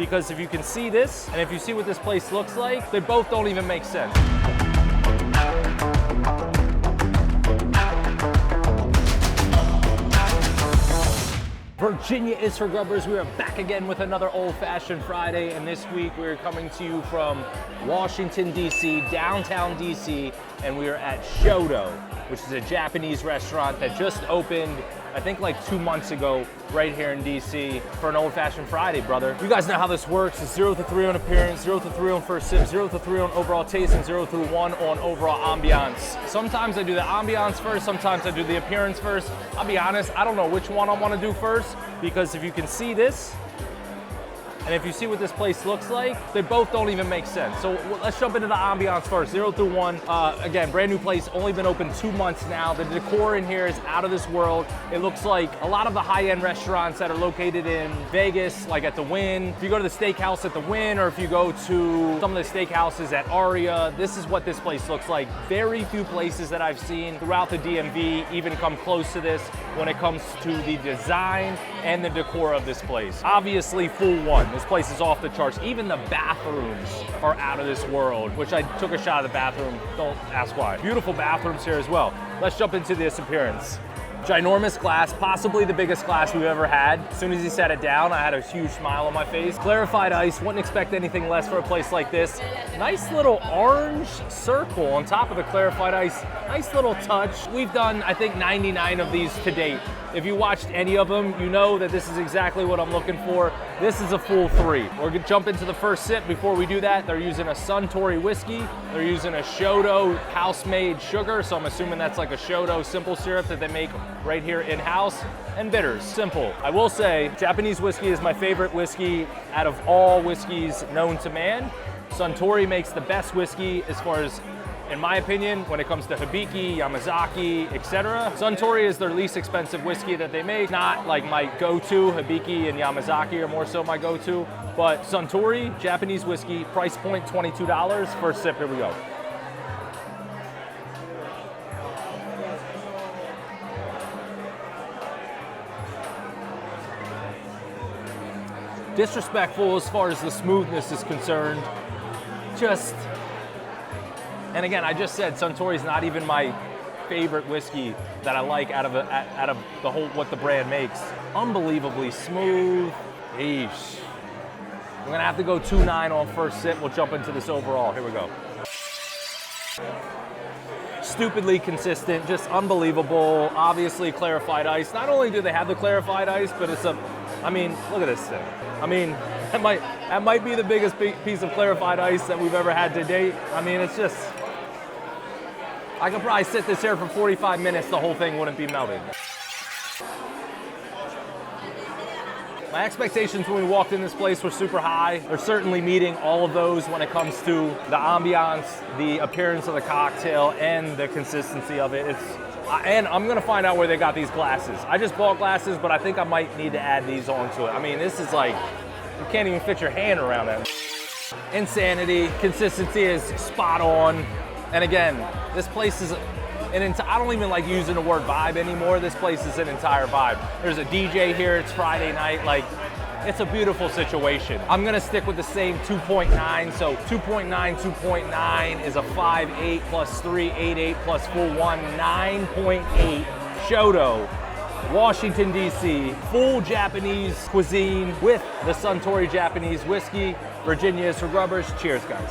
because if you can see this, and if you see what this place looks like, they both don't even make sense. Virginia is for Grubbers. We are back again with another old-fashioned Friday, and this week we're coming to you from Washington, D.C., downtown D.C., and we are at Shoto, which is a Japanese restaurant that just opened, I think like 2 months ago, right here in DC for an old-fashioned Friday, brother. You guys know how this works. It's 0 to 3 on appearance, 0 to 3 on first sip, 0 to 3 on overall taste, and 0 to 1 on overall ambiance. Sometimes I do the ambiance first, sometimes I do the appearance first. I'll be honest, I don't know which one I want to do first, because if you can see this, and if you see what this place looks like, they both don't even make sense. So let's jump into the ambiance first, 0 through 1. Again, brand new place, only been open 2 months now. The decor in here is out of this world. It looks like a lot of the high-end restaurants that are located in Vegas, like at the Wynn. If you go to the steakhouse at the Wynn, or if you go to some of the steakhouses at Aria, this is what this place looks like. Very few places that I've seen throughout the DMV even come close to this when it comes to the design and the decor of this place. Obviously, full one. This place is off the charts. Even the bathrooms are out of this world, which I took a shot of the bathroom. Don't ask why. Beautiful bathrooms here as well. Let's jump into this appearance. Ginormous glass, possibly the biggest glass we've ever had. As soon as he sat it down, I had a huge smile on my face. Clarified ice, wouldn't expect anything less for a place like this. Nice little orange circle on top of the clarified ice. Nice little touch. We've done, I think, 99 of these to date. If you watched any of them, you know that this is exactly what I'm looking for. This is a full 3. We're gonna jump into the first sip. Before we do that, they're using a Suntory whiskey. They're using a Shoto house-made sugar, so I'm assuming that's like a Shoto simple syrup that they make right here in-house. And bitters, simple. I will say, Japanese whiskey is my favorite whiskey out of all whiskeys known to man. Suntory makes the best whiskey as far as, in my opinion, when it comes to Hibiki, Yamazaki, etc. Suntory is their least expensive whiskey that they make. Not like my go-to. Hibiki and Yamazaki are more so my go-to. But Suntory, Japanese whiskey, price point $22. First sip, here we go. Disrespectful as far as the smoothness is concerned. And again, I just said Suntory is not even my favorite whiskey that I like out of the whole what the brand makes. Unbelievably smooth. Eesh. I'm gonna have to go 2.9 on first sip. We'll jump into this overall. Here we go. Stupidly consistent, just unbelievable. Obviously clarified ice. Not only do they have the clarified ice, but it's I mean, look at this thing. I mean, that might be the biggest piece of clarified ice that we've ever had to date. I mean, it's just, I could probably sit this here for 45 minutes, the whole thing wouldn't be melted. My expectations when we walked in this place were super high. They're certainly meeting all of those when it comes to the ambiance, the appearance of the cocktail, and the consistency of it. And I'm gonna find out where they got these glasses. I just bought glasses, but I think I might need to add these onto it. I mean, this is like, you can't even fit your hand around it. Insanity, consistency is spot on. And again, this place is I don't even like using the word vibe anymore. This place is an entire vibe. There's a DJ here, it's Friday night. Like, it's a beautiful situation. I'm gonna stick with the same 2.9. So 2.9, 2.9 is a 5.8 plus 3, 8.8 plus full 1, 9.8. Shoto, Washington, D.C., full Japanese cuisine with the Suntory Japanese whiskey. Virginia is for Grubbers. Cheers, guys.